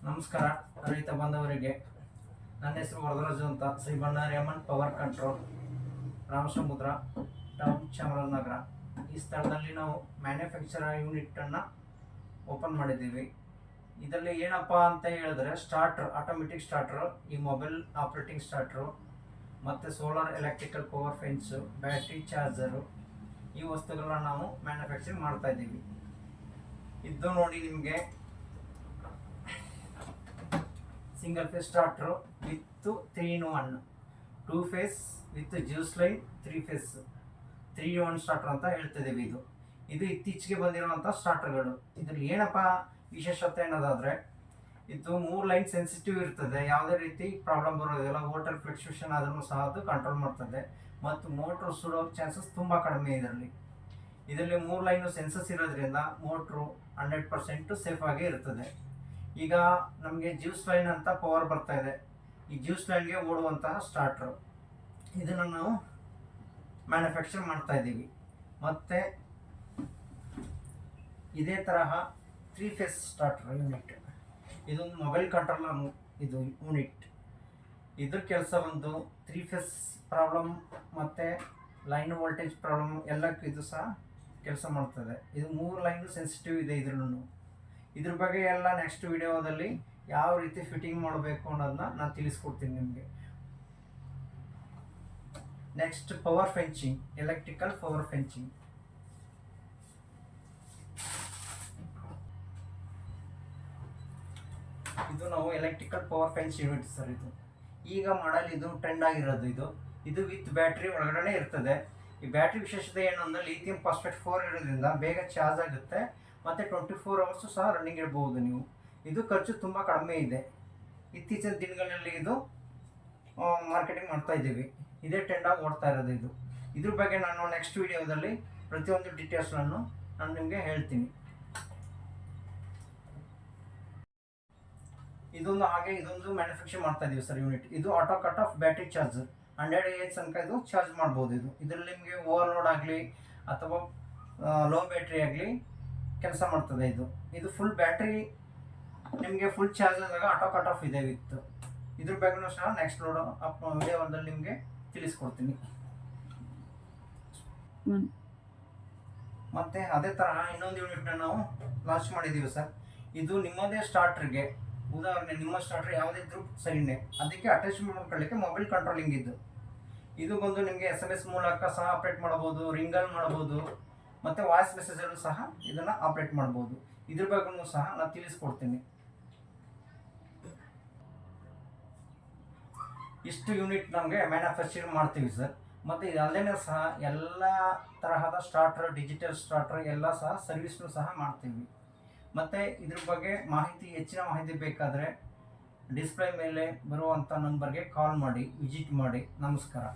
ನಮಸ್ಕಾರ ರೈತ ಬಾಂಧವರಿಗೆ. ನನ್ನ ಹೆಸರು ವರದರಾಜು ಅಂತ. ಶ್ರೀ ಬಣ್ಣಾರಿ ಅಮ್ಮನ್ power control, Ramasamudra town, Chamarajanagar. ಈ ಸ್ಥಳದಲ್ಲಿ ನಾವು ಮ್ಯಾನುಫ್ಯಾಕ್ಚರ್ ಯೂನಿಟನ್ನು ಓಪನ್ ಮಾಡಿದ್ದೀವಿ. ಇದರಲ್ಲಿ ಏನಪ್ಪ ಅಂತ ಹೇಳಿದ್ರೆ, ಸ್ಟಾರ್ಟರ್, ಆಟೋಮೆಟಿಕ್ ಸ್ಟಾರ್ಟರು, ಈ ಮೊಬೈಲ್ ಆಪ್ರೇಟಿಂಗ್ ಸ್ಟಾರ್ಟರು, ಮತ್ತು solar electrical power fence, battery charger, ಈ ವಸ್ತುಗಳನ್ನ ನಾವು ಮ್ಯಾನುಫ್ಯಾಕ್ಚರಿಂಗ್ ಮಾಡ್ತಾಯಿದ್ದೀವಿ. ಇದು ನೋಡಿ, ನಿಮಗೆ single phase starter with 3-in-1, 2 phase with juice line, 3 phase 3-in-1 starter ಅಂತ ಹೇಳ್ತಿದ್ದೀವಿ. ಇದು ಇತ್ತೀಚೆಗೆ ಬಂದಿರುವಂಥ ಸ್ಟಾರ್ಟರ್ಗಳು. ಇದ್ರಲ್ಲಿ ಏನಪ್ಪ ವಿಶೇಷತೆ ಅನ್ನೋದಾದರೆ, ಇದು 3 ಲೈನ್ ಸೆನ್ಸಿಟಿವ್ ಇರ್ತದೆ. ಯಾವುದೇ ರೀತಿ ಪ್ರಾಬ್ಲಮ್ ಬರೋದಿಲ್ಲ. ವಾಟರ್ ಫ್ಲಕ್ಚುಯೇಷನ್ ಆದ್ರೂ ಸಹ ಅದು ಕಂಟ್ರೋಲ್ ಮಾಡ್ತದೆ, ಮತ್ತು ಮೋಟ್ರು ಸುಡೋ ಚಾನ್ಸಸ್ ತುಂಬ ಕಡಿಮೆ ಇದರಲ್ಲಿ. 3 ಲೈನು ಸೆನ್ಸಸ್ ಇರೋದ್ರಿಂದ ಮೋಟ್ರು 100% ಸೇಫ್ ಆಗಿ ಇರ್ತದೆ. ಈಗ ನಮಗೆ ಜ್ಯೂಸ್ ಲೈನ್ ಅಂತ ಪವರ್ ಬರ್ತಾ ಇದೆ. ಈ ಜ್ಯೂಸ್ ಲೈನ್ಗೆ ಓಡುವಂತಹ ಸ್ಟಾರ್ಟರು, ಇದನ್ನು ನಾವು ಮ್ಯಾನುಫ್ಯಾಕ್ಚರ್ ಮಾಡ್ತಾ ಇದ್ದೀವಿ. ಮತ್ತು ಇದೇ ತರಹ 3 ಫೇಸ್ ಸ್ಟಾರ್ಟರ್ ಯೂನಿಟ್, ಇದೊಂದು ಮೊಬೈಲ್ ಕಂಟ್ರೋಲರ್. ಇದು ಯೂನಿಟ್, ಇದ್ರ ಕೆಲಸ ಒಂದು 3 ಫೇಸ್ ಪ್ರಾಬ್ಲಮ್ ಮತ್ತು ಲೈನ್ ವೋಲ್ಟೇಜ್ ಪ್ರಾಬ್ಲಮ್ ಎಲ್ಲಕ್ಕೂ ಇದು ಸಹ ಕೆಲಸ ಮಾಡ್ತದೆ. ಇದು 3 ಲೈನು ಸೆನ್ಸಿಟಿವ್ ಇದೆ. ಇದ್ರ ಬಗ್ಗೆ ಎಲ್ಲ ನೆಕ್ಸ್ಟ್ ವಿಡಿಯೋದಲ್ಲಿ ಯಾವ ರೀತಿ ಫಿಟ್ಟಿಂಗ್ ಮಾಡಬೇಕು ಅನ್ನೋದನ್ನ ನಾನು ತಿಳಿಸ್ಕೊಡ್ತೀನಿ ನಿಮಗೆ. Next, power fencing, electrical power fencing. ಇದು ನಾವು electrical power fence unit sir. ಇದು ಈಗ ಮಾಡಲ್, ಇದು ಟ್ರೆಂಡ್ ಆಗಿರೋದು. ಇದು ವಿತ್ ಬ್ಯಾಟ್ರಿ ಒಳಗಡೆ ಇರ್ತದೆ. ಈ ಬ್ಯಾಟ್ರಿ ವಿಶೇಷತೆ ಏನು ಅಂದರೆ, ಲಿಥಿಯಂ ಫಾಸ್ಫೇಟ್ 4 ಇರೋದ್ರಿಂದ ಬೇಗ ಚಾರ್ಜ್ ಆಗುತ್ತೆ, ಮತ್ತು 24 ಅವರ್ಸು ಸಹ ರನ್ನಿಂಗ್ ಇಡ್ಬೋದು ನೀವು. ಇದು ಖರ್ಚು ತುಂಬ ಕಡಿಮೆ ಇದೆ. ಇತ್ತೀಚಿನ ದಿನಗಳಲ್ಲಿ ಇದು ಮಾರ್ಕೆಟಿಂಗ್ ಮಾಡ್ತಾ ಇದ್ದೀವಿ. ಇದೇ ಟ್ರೆಂಡಾಗಿ ಓಡ್ತಾ ಇರೋದು. ಇದ್ರ ಬಗ್ಗೆ ನಾನು ನೆಕ್ಸ್ಟ್ ವಿಡಿಯೋದಲ್ಲಿ ಪ್ರತಿಯೊಂದು ಡೀಟೇಲ್ಸ್ಗಳನ್ನು ನಾನು ನಿಮಗೆ ಹೇಳ್ತೀನಿ. ಇದೊಂದು ಮ್ಯಾನುಫ್ಯಾಕ್ಚರ್ ಮಾಡ್ತಾ ಇದ್ದೀವಿ ಸರ್ ಯೂನಿಟ್. ಇದು auto cut off battery charger, 100 Ah ತನಕ ಇದು ಚಾರ್ಜ್ ಮಾಡ್ಬೋದು. ಇದರಲ್ಲಿ ನಿಮಗೆ ಓವರ್ಲೋಡ್ ಆಗಲಿ ಅಥವಾ ಲೋ ಬ್ಯಾಟ್ರಿ ಆಗಲಿ ಕೆಲಸ ಮಾಡ್ತದೆ. ಇದು ಫುಲ್ ಬ್ಯಾಟ್ರಿ ನಿಮಗೆ ಫುಲ್ ಚಾರ್ಜ್ ಆದಾಗ ಆಟೋ ಕಟ್ ಆಫ್ ಇದೆ ವಿತ್. ಇದ್ರ ಬಗ್ಗೆನೂ ಸಹ ನೆಕ್ಸ್ಟ್ ವಿಡಿಯೋದಲ್ಲಿ ನಿಮಗೆ ತಿಳಿಸ್ಕೊಡ್ತೀನಿ. ಮತ್ತು ಅದೇ ತರಹ ಇನ್ನೊಂದು ಯೂನಿಟ್ನ ನಾವು ಲಾಂಚ್ ಮಾಡಿದ್ದೀವಿ ಸರ್. ಇದು ನಿಮ್ಮದೇ ಸ್ಟಾರ್ಟ್ರಿಗೆ, ಉದಾಹರಣೆ ನಿಮ್ಮ ಸ್ಟಾರ್ಟರ್ ಯಾವುದಿದ್ರೂ ಸರಿನೇ, ಅದಕ್ಕೆ ಅಟ್ಯಾಚ್ಮೆಂಟ್ ಮಾಡ್ಕೊಳ್ಳಿಕ್ಕೆ ಮೊಬೈಲ್ ಕಂಟ್ರೋಲಿಂಗ್ ಇದು ಬಂದು ನಿಮಗೆ SMS ಮೂಲಕ ಸಹ ಆಪ್ರೇಟ್ ಮಾಡ್ಬೋದು, ರಿಂಗಲ್ಲಿ ಮಾಡ್ಬೋದು, ಮತ್ತು ವಾಯ್ಸ್ ಮೆಸೇಜಲ್ಲೂ ಸಹ ಇದನ್ನು ಆಪ್ರೇಟ್ ಮಾಡ್ಬೋದು. ಇದ್ರ ಬಗ್ಗೆನೂ ಸಹ ನಾನು ತಿಳಿಸ್ಕೊಡ್ತೀನಿ. ಇಷ್ಟು ಯೂನಿಟ್ ನಮಗೆ ಮ್ಯಾನುಫ್ಯಾಕ್ಚರ್ ಮಾಡ್ತೀವಿ ಸರ್. ಮತ್ತು ಇದಲ್ಲದೇ ಸಹ ಎಲ್ಲ ತರಹದ ಸ್ಟಾರ್ಟರ್, ಡಿಜಿಟಲ್ ಸ್ಟಾರ್ಟರ್ ಎಲ್ಲ ಸಹ ಸರ್ವಿಸ್ನೂ ಸಹ ಮಾಡ್ತೀವಿ. ಮತ್ತು ಇದ್ರ ಬಗ್ಗೆ ಹೆಚ್ಚಿನ ಮಾಹಿತಿ ಬೇಕಾದರೆ ಡಿಸ್ಪ್ಲೇ ಮೇಲೆ ಬರುವಂಥ ನಂಬರ್ಗೆ ಕಾಲ್ ಮಾಡಿ, ವಿಸಿಟ್ ಮಾಡಿ. ನಮಸ್ಕಾರ.